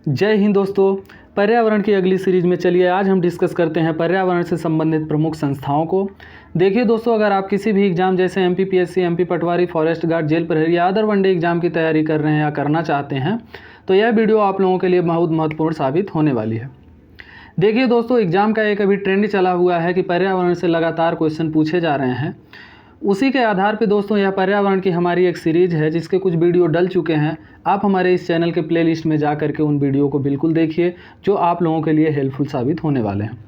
जय हिंद दोस्तों। पर्यावरण की अगली सीरीज में चलिए आज हम डिस्कस करते हैं पर्यावरण से संबंधित प्रमुख संस्थाओं को। देखिए दोस्तों, अगर आप किसी भी एग्जाम जैसे एमपीपीएससी, एमपी पटवारी, फॉरेस्ट गार्ड, जेल प्रहरी या अदर वनडे एग्जाम की तैयारी कर रहे हैं या करना चाहते हैं तो यह वीडियो आप लोगों के लिए बहुत महत्वपूर्ण साबित होने वाली है। देखिए दोस्तों, एग्जाम का एक अभी ट्रेंड चला हुआ है कि पर्यावरण से लगातार क्वेश्चन पूछे जा रहे हैं। उसी के आधार पे दोस्तों यह पर्यावरण की हमारी एक सीरीज़ है जिसके कुछ वीडियो डल चुके हैं। आप हमारे इस चैनल के प्लेलिस्ट में जा करके उन वीडियो को बिल्कुल देखिए जो आप लोगों के लिए हेल्पफुल साबित होने वाले हैं।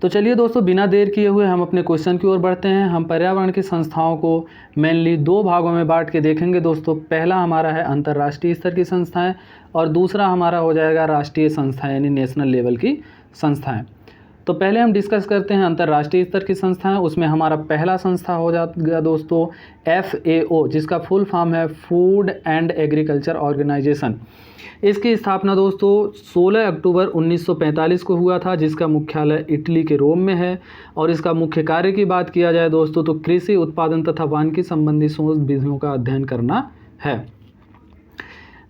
तो चलिए दोस्तों, बिना देर किए हुए हम अपने क्वेश्चन की ओर बढ़ते हैं। हम पर्यावरण की संस्थाओं को मेनली दो भागों में बांट के देखेंगे दोस्तों। पहला हमारा है अंतर्राष्ट्रीय स्तर की संस्थाएं और दूसरा हमारा हो जाएगा राष्ट्रीय संस्थाएं यानी नेशनल लेवल की संस्थाएं। तो पहले हम डिस्कस करते हैं अंतर्राष्ट्रीय स्तर की संस्थाएं। उसमें हमारा पहला संस्था हो जाएगा दोस्तों FAO, जिसका फुल फॉर्म है फूड एंड एग्रीकल्चर ऑर्गेनाइजेशन। इसकी स्थापना दोस्तों 16 अक्टूबर 1945 को हुआ था, जिसका मुख्यालय इटली के रोम में है। और इसका मुख्य कार्य की बात किया जाए दोस्तों तो कृषि उत्पादन तथा वानिकी संबंधी शोध विधियों का अध्ययन करना है।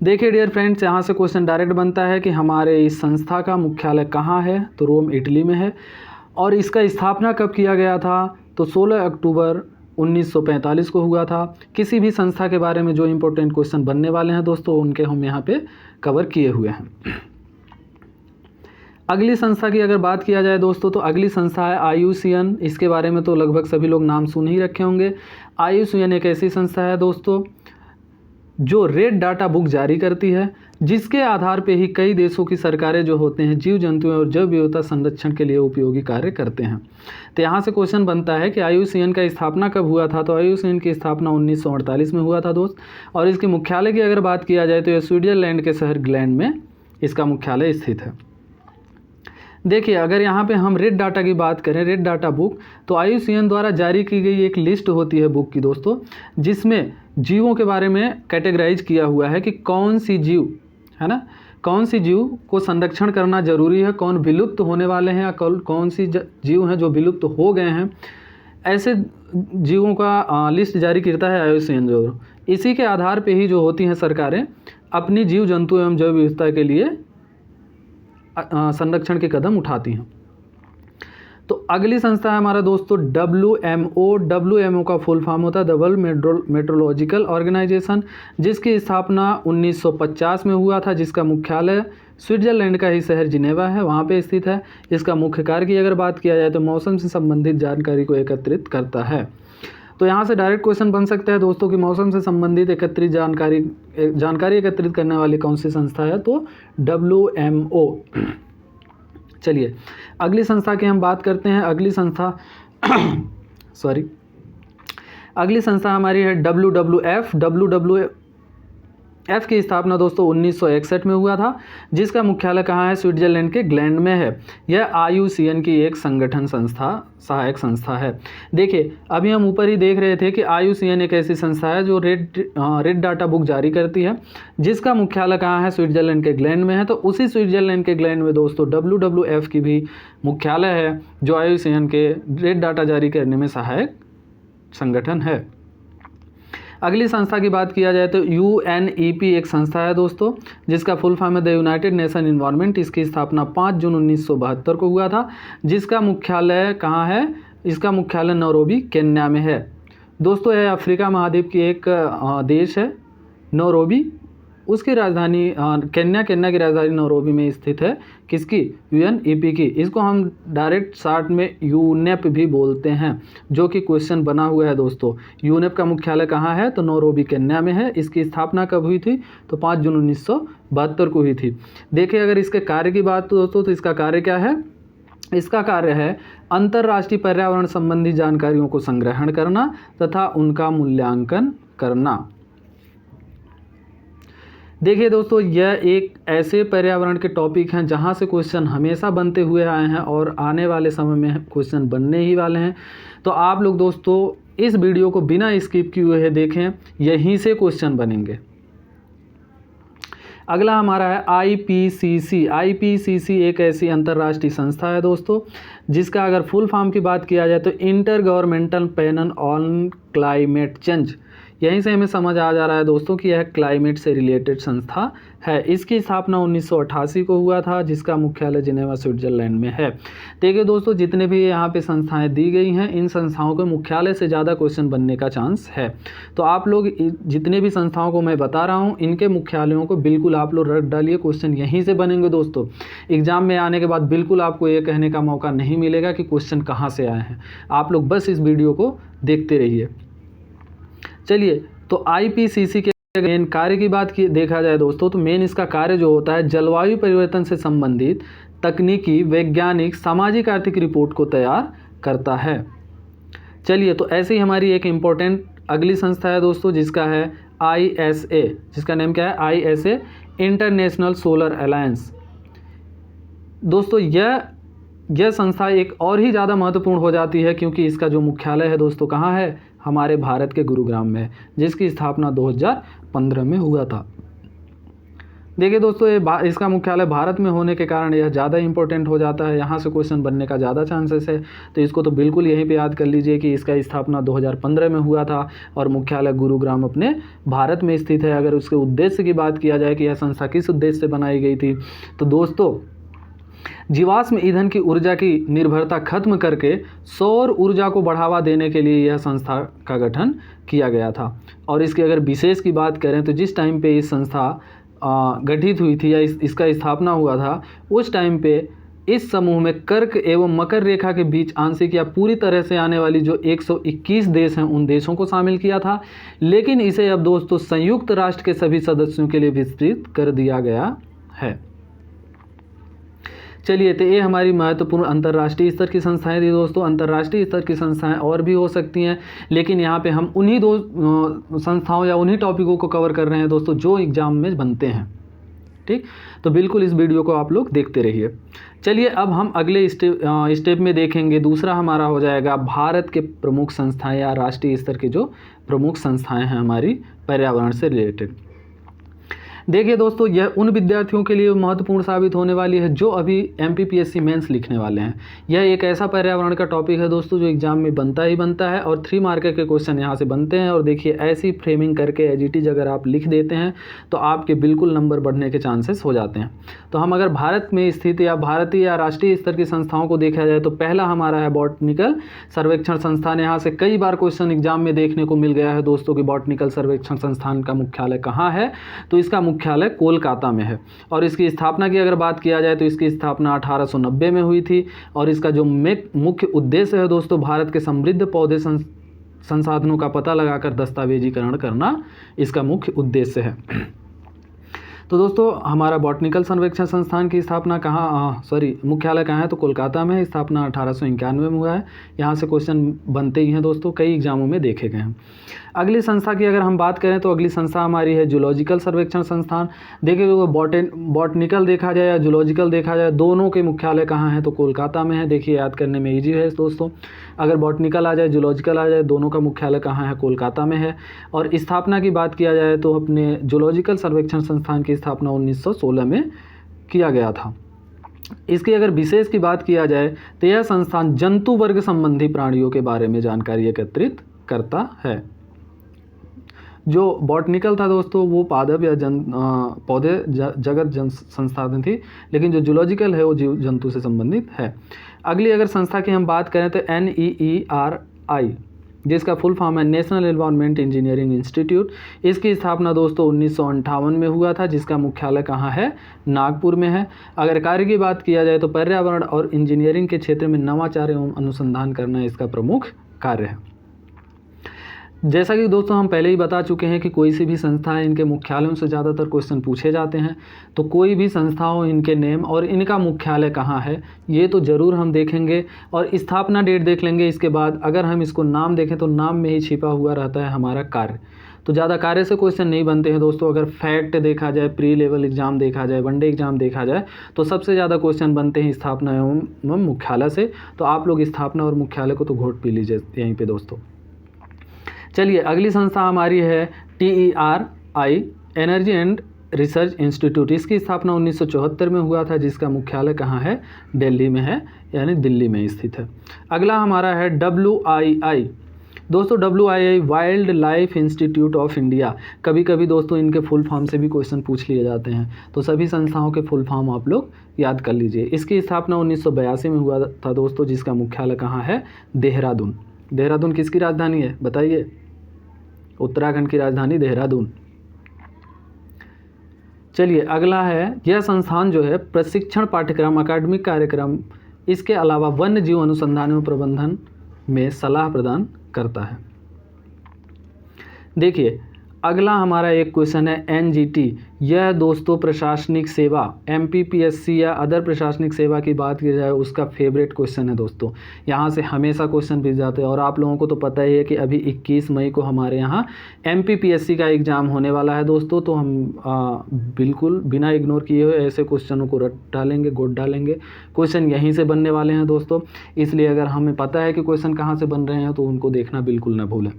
देखिए डियर फ्रेंड्स, यहाँ से क्वेश्चन डायरेक्ट बनता है कि हमारे इस संस्था का मुख्यालय कहाँ है, तो रोम इटली में है। और इसका स्थापना कब किया गया था, तो 16 अक्टूबर 1945 को हुआ था। किसी भी संस्था के बारे में जो इम्पोर्टेंट क्वेश्चन बनने वाले हैं दोस्तों उनके हम यहाँ पे कवर किए हुए हैं। अगली संस्था की अगर बात किया जाए दोस्तों तो अगली संस्था है IUCN। इसके बारे में तो लगभग सभी लोग नाम सुन ही रखे होंगे। IUCN एक ऐसी संस्था है दोस्तों जो रेड डाटा बुक जारी करती है, जिसके आधार पे ही कई देशों की सरकारें जो होते हैं जीव जंतुओं और जैव विविधता संरक्षण के लिए उपयोगी कार्य करते हैं। तो यहाँ से क्वेश्चन बनता है कि IUCN का स्थापना कब हुआ था, तो IUCN की स्थापना 1948 में हुआ था दोस्त। और इसके मुख्यालय की अगर बात किया जाए तो यह स्विट्जरलैंड के शहर ग्लैंड में इसका मुख्यालय स्थित है। देखिए, अगर यहाँ पे हम रेड डाटा की बात करें, रेड डाटा बुक, तो IUCN द्वारा जारी की गई एक लिस्ट होती है बुक की दोस्तों, जिसमें जीवों के बारे में कैटेगराइज किया हुआ है कि कौन सी जीव है ना, कौन सी जीव को संरक्षण करना जरूरी है, कौन विलुप्त होने वाले हैं या कौन सी जीव हैं जो विलुप्त हो गए हैं। ऐसे जीवों का लिस्ट जारी करता है IUCN जो। इसी के आधार पर ही जो होती हैं सरकारें अपनी जीव जंतु एवं जैव विविधता के लिए संरक्षण के कदम उठाती हैं। तो अगली संस्था है हमारा दोस्तों WMO। WMO का फुल फॉर्म होता है द वर्ल्ड मेट्रोलॉजिकल ऑर्गेनाइजेशन, जिसकी स्थापना 1950 में हुआ था, जिसका मुख्यालय स्विट्जरलैंड का ही शहर जिनेवा है, वहाँ पे स्थित है। इसका मुख्य कार्य की अगर बात किया जाए तो मौसम से संबंधित जानकारी को एकत्रित करता है। तो यहाँ से डायरेक्ट क्वेश्चन बन सकता है दोस्तों कि मौसम से संबंधित एकत्रित जानकारी एकत्रित करने वाली कौन सी संस्था है, तो WMO। चलिए अगली संस्था की हम बात करते हैं। अगली संस्था अगली संस्था हमारी है WWF। WWF की स्थापना दोस्तों 1961 में हुआ था, जिसका मुख्यालय कहाँ है, स्विट्जरलैंड के ग्लैंड में है। यह IUCN की एक संगठन संस्था, सहायक संस्था है। देखिए, अभी हम ऊपर ही देख रहे थे कि IUCN एक ऐसी संस्था है जो रेड डाटा बुक जारी करती है, जिसका मुख्यालय कहाँ है, स्विट्जरलैंड के ग्लैंड में है। तो उसी स्विट्जरलैंड के ग्लैंड में दोस्तों WWF की भी मुख्यालय है, जो IUCN के रेड डाटा जारी करने में सहायक संगठन है। अगली संस्था की बात किया जाए तो UNEP एक संस्था है दोस्तों, जिसका फुल फॉर्म है द यूनाइटेड नेशन इन्वायरमेंट। इसकी स्थापना 5 जून 1972 को हुआ था, जिसका मुख्यालय कहाँ है, इसका मुख्यालय नैरोबी केन्या में है। दोस्तों यह अफ्रीका महाद्वीप की एक देश है नैरोबी। उसकी राजधानी केन्या की राजधानी नैरोबी में स्थित है। किसकी, UNEP की। इसको हम डायरेक्ट शॉर्ट में UNEP भी बोलते हैं, जो कि क्वेश्चन बना हुआ है दोस्तों। UNEP का मुख्यालय कहाँ है, तो नैरोबी केन्या में है। इसकी स्थापना कब हुई थी, तो 5 जून 1972 को हुई थी। देखिए अगर इसके कार्य की बात दोस्तों तो इसका कार्य क्या है, इसका कार्य है अंतर्राष्ट्रीय पर्यावरण संबंधी जानकारियों को संग्रहण करना तथा उनका मूल्यांकन करना। देखिए दोस्तों, यह एक ऐसे पर्यावरण के टॉपिक हैं जहां से क्वेश्चन हमेशा बनते हुए आए हैं और आने वाले समय में क्वेश्चन बनने ही वाले हैं। तो आप लोग दोस्तों इस वीडियो को बिना स्किप किए हुए देखें, यहीं से क्वेश्चन बनेंगे। अगला हमारा है IPCC। IPCC एक ऐसी अंतर्राष्ट्रीय संस्था है दोस्तों, जिसका अगर फुल फॉर्म की बात किया जाए तो inter governmental panel on climate change. यहीं से हमें समझ आ जा रहा है दोस्तों कि यह क्लाइमेट से रिलेटेड संस्था है। इसकी स्थापना 1988 को हुआ था, जिसका मुख्यालय जिनेवा स्विट्जरलैंड में है। देखिए दोस्तों, जितने भी यहाँ पे संस्थाएं दी गई हैं, इन संस्थाओं के मुख्यालय से ज़्यादा क्वेश्चन बनने का चांस है। तो आप लोग जितने भी संस्थाओं को मैं बता रहा हूँ, इनके मुख्यालयों को बिल्कुल आप लोग रट डालिए, क्वेश्चन यहीं से बनेंगे दोस्तों। एग्जाम में आने के बाद बिल्कुल आपको ये कहने का मौका नहीं मिलेगा कि क्वेश्चन कहाँ से आए हैं। आप लोग बस इस वीडियो को देखते रहिए। चलिए, तो IPCC के मेन कार्य की बात की देखा जाए दोस्तों, तो मेन इसका कार्य जो होता है, जलवायु परिवर्तन से संबंधित तकनीकी, वैज्ञानिक, सामाजिक, आर्थिक रिपोर्ट को तैयार करता है। चलिए, तो ऐसे ही हमारी एक इम्पोर्टेंट अगली संस्था है दोस्तों, जिसका है ISA, जिसका नाम क्या है, ISA इंटरनेशनल सोलर अलायंस। दोस्तों यह संस्था एक और ही ज़्यादा महत्वपूर्ण हो जाती है, क्योंकि इसका जो मुख्यालय है दोस्तों कहाँ है, हमारे भारत के गुरुग्राम में है, जिसकी स्थापना 2015 में हुआ था। देखिए दोस्तों, ये इसका मुख्यालय भारत में होने के कारण यह ज़्यादा इंपॉर्टेंट हो जाता है, यहाँ से क्वेश्चन बनने का ज़्यादा चांसेस है। तो इसको तो बिल्कुल यहीं पे याद कर लीजिए कि इसका स्थापना 2015 में हुआ था और मुख्यालय गुरुग्राम अपने भारत में स्थित है। अगर उसके उद्देश्य की बात किया जाए कि यह संस्था किस उद्देश्य से बनाई गई थी, तो दोस्तों जीवाश्म ईंधन की ऊर्जा की निर्भरता खत्म करके सौर ऊर्जा को बढ़ावा देने के लिए यह संस्था का गठन किया गया था। और इसकी अगर विशेष की बात करें तो जिस टाइम पे इस संस्था गठित हुई थी या इसका स्थापना हुआ था, उस टाइम पे इस समूह में कर्क एवं मकर रेखा के बीच आंशिक या पूरी तरह से आने वाली जो 121 देश हैं, उन देशों को शामिल किया था। लेकिन इसे अब दोस्तों संयुक्त राष्ट्र के सभी सदस्यों के लिए विस्तृत कर दिया गया है। चलिए, तो ये हमारी महत्वपूर्ण अंतर्राष्ट्रीय स्तर की संस्थाएं थी दोस्तों। अंतर्राष्ट्रीय स्तर की संस्थाएं और भी हो सकती हैं, लेकिन यहाँ पे हम उन्हीं दो संस्थाओं या उन्हीं टॉपिकों को कवर कर रहे हैं दोस्तों जो एग्जाम में बनते हैं। ठीक, तो बिल्कुल इस वीडियो को आप लोग देखते रहिए। चलिए, अब हम अगले स्टेप में देखेंगे। दूसरा हमारा हो जाएगा भारत के प्रमुख संस्थाएं या राष्ट्रीय स्तर की जो प्रमुख संस्थाएं हैं हमारी पर्यावरण से रिलेटेड। देखिए दोस्तों, यह उन विद्यार्थियों के लिए महत्वपूर्ण साबित होने वाली है जो अभी MPPSC मेंस लिखने वाले हैं। यह एक ऐसा पर्यावरण का टॉपिक है दोस्तों जो एग्जाम में बनता ही बनता है और 3 मार्क के क्वेश्चन यहाँ से बनते हैं। और देखिए, ऐसी फ्रेमिंग करके एज इट इज अगर आप लिख देते हैं तो आपके बिल्कुल नंबर बढ़ने के चांसेस हो जाते हैं। तो हम अगर भारत में स्थित या भारतीय या राष्ट्रीय स्तर की संस्थाओं को देखा जाए तो पहला हमारा है बॉटनिकल सर्वेक्षण संस्थान। यहाँ से कई बार क्वेश्चन एग्जाम में देखने को मिल गया है दोस्तों कि बॉटनिकल सर्वेक्षण संस्थान का मुख्यालय कहाँ है, तो इसका मुख्यालय कोलकाता में है। और इसकी स्थापना की अगर बात किया जाए तो इसकी स्थापना 1890 में हुई थी। और इसका जो मुख्य उद्देश्य है दोस्तों, भारत के समृद्ध पौधे संसाधनों का पता लगाकर दस्तावेजीकरण करना इसका मुख्य उद्देश्य है। तो दोस्तों, हमारा बॉटनिकल सर्वेक्षण संस्थान की स्थापना मुख्यालय कहाँ है, तो कोलकाता में है। स्थापना 1891 में हुआ है। यहाँ से क्वेश्चन बनते ही हैं दोस्तों, कई एग्जामों में देखे गए हैं। अगली संस्था की अगर हम बात करें तो अगली संस्था हमारी है जूलॉजिकल सर्वेक्षण संस्थान। देखिए, बॉटनिकल देखा जाए या जूलॉजिकल देखा जाए, दोनों के मुख्यालय कहाँ हैं, तो कोलकाता में है। देखिए, याद करने में ईजी है दोस्तों। अगर बॉटनिकल आ जाए, जूलॉजिकल आ जाए, दोनों का मुख्यालय कहाँ है, कोलकाता में है। और स्थापना की बात किया जाए तो अपने जूलॉजिकल सर्वेक्षण संस्थान की स्थापना 1916 में किया गया था। इसकी अगर विशेष की बात किया जाए तो यह संस्थान जंतु वर्ग संबंधी प्राणियों के बारे में जानकारी एकत्रित करता है। जो बॉटनिकल था दोस्तों वो पादप या पौधे जगत संस्थान थी, लेकिन जो जूलॉजिकल है वो जीव जंतु से संबंधित है। अगली अगर संस्था की हम बात करें तो NEERI, जिसका फुल फॉर्म है नेशनल एनवायरनमेंट इंजीनियरिंग इंस्टीट्यूट। इसकी स्थापना दोस्तों 1958 में हुआ था, जिसका मुख्यालय कहाँ है, नागपुर में है। अगर कार्य की बात किया जाए तो पर्यावरण और इंजीनियरिंग के क्षेत्र में नवाचार एवं अनुसंधान करना इसका प्रमुख कार्य है। जैसा कि दोस्तों हम पहले ही बता चुके हैं कि कोई सी भी संस्था है, इनके मुख्यालयों से ज़्यादातर क्वेश्चन पूछे जाते हैं। तो कोई भी संस्था हो, इनके नेम और इनका मुख्यालय कहाँ है ये तो ज़रूर हम देखेंगे और स्थापना डेट देख लेंगे। इसके बाद अगर हम इसको नाम देखें तो नाम में ही छिपा हुआ रहता है हमारा कार्य। तो ज़्यादा कार्य से क्वेश्चन नहीं बनते हैं दोस्तों। अगर फैक्ट देखा जाए, प्री लेवल एग्जाम देखा जाए, वनडे एग्जाम देखा जाए, तो सबसे ज़्यादा क्वेश्चन बनते हैं स्थापना एवं मुख्यालय से। तो आप लोग स्थापना और मुख्यालय को तो घोट पी लीजिए यहीं पे दोस्तों। चलिए, अगली संस्था हमारी है TERI energy and research institute. इसकी स्थापना 1974 में हुआ था, जिसका मुख्यालय कहाँ है, दिल्ली में है, यानी दिल्ली में स्थित है। अगला हमारा है WII दोस्तों WII wild life institute of India, कभी कभी दोस्तों इनके फुल फॉर्म से भी क्वेश्चन पूछ लिए जाते हैं, तो सभी संस्थाओं के फुल फॉर्म आप लोग याद कर लीजिए। इसकी स्थापना 1982 में हुआ था दोस्तों, जिसका मुख्यालय कहाँ है? देहरादून। देहरादून किसकी राजधानी है बताइए? उत्तराखंड की राजधानी देहरादून। चलिए अगला है, यह संस्थान जो है प्रशिक्षण पाठ्यक्रम, अकादमिक कार्यक्रम, इसके अलावा वन्य जीव अनुसंधान एवं प्रबंधन में सलाह प्रदान करता है। देखिए अगला हमारा एक क्वेश्चन है NGT। यह दोस्तों प्रशासनिक सेवा, MPPSC या अदर प्रशासनिक सेवा की बात की जाए उसका फेवरेट क्वेश्चन है दोस्तों। यहाँ से हमेशा क्वेश्चन पूछ जाते हैं और आप लोगों को तो पता ही है कि अभी 21 मई को हमारे यहाँ MPPSC का एग्ज़ाम होने वाला है दोस्तों, तो हम बिल्कुल बिना इग्नोर किए हुए ऐसे क्वेश्चनों को रट डालेंगे, गोद डालेंगे। क्वेश्चन यहीं से बनने वाले हैं दोस्तों, इसलिए अगर हमें पता है कि क्वेश्चन कहाँ से बन रहे हैं तो उनको देखना बिल्कुल न भूलें।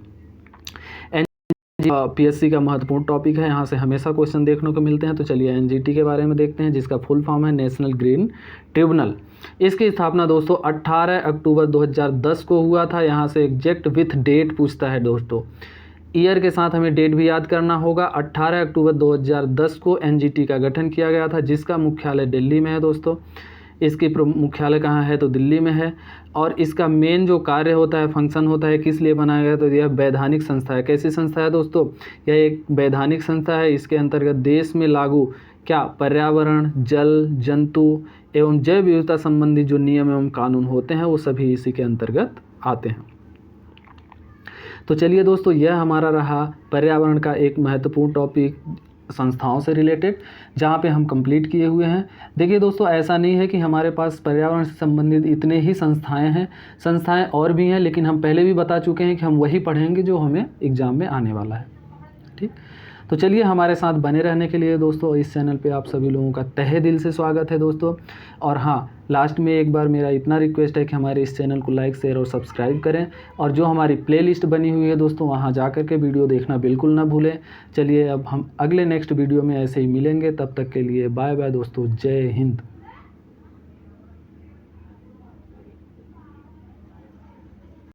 PSC का महत्वपूर्ण टॉपिक है, यहाँ से हमेशा क्वेश्चन देखने को मिलते हैं। तो चलिए NGT के बारे में देखते हैं, जिसका फुल फॉर्म है नेशनल ग्रीन ट्रिब्यूनल। इसकी स्थापना दोस्तों 18 अक्टूबर 2010 को हुआ था। यहाँ से एग्जैक्ट विथ डेट पूछता है दोस्तों, ईयर के साथ हमें डेट भी याद करना होगा। 18 अक्टूबर 2010 को NGT का गठन किया गया था, जिसका मुख्यालय दिल्ली में है दोस्तों। इसकी मुख्यालय कहाँ है? तो दिल्ली में है। और इसका मेन जो कार्य होता है, फंक्शन होता है, किस लिए बनाया गया? तो यह वैधानिक संस्था है। कैसी संस्था है दोस्तों? यह एक वैधानिक संस्था है। इसके अंतर्गत देश में लागू क्या पर्यावरण, जल, जंतु एवं जैव विविधता संबंधी जो नियम एवं कानून होते हैं वो सभी इसी के अंतर्गत आते हैं। तो चलिए दोस्तों, यह हमारा रहा पर्यावरण का एक महत्वपूर्ण टॉपिक संस्थाओं से रिलेटेड, जहाँ पे हम कंप्लीट किए हुए हैं। देखिए दोस्तों, ऐसा नहीं है कि हमारे पास पर्यावरण से संबंधित इतने ही संस्थाएं हैं, संस्थाएं और भी हैं, लेकिन हम पहले भी बता चुके हैं कि हम वही पढ़ेंगे जो हमें एग्ज़ाम में आने वाला है। ठीक, तो चलिए हमारे साथ बने रहने के लिए दोस्तों इस चैनल पे आप सभी लोगों का तहे दिल से स्वागत है दोस्तों। और हाँ, लास्ट में एक बार मेरा इतना रिक्वेस्ट है कि हमारे इस चैनल को लाइक, शेयर और सब्सक्राइब करें, और जो हमारी प्लेलिस्ट बनी हुई है दोस्तों वहाँ जा कर के वीडियो देखना बिल्कुल ना भूलें। चलिए अब हम अगले नेक्स्ट वीडियो में ऐसे ही मिलेंगे, तब तक के लिए बाय बाय दोस्तों, जय हिंद।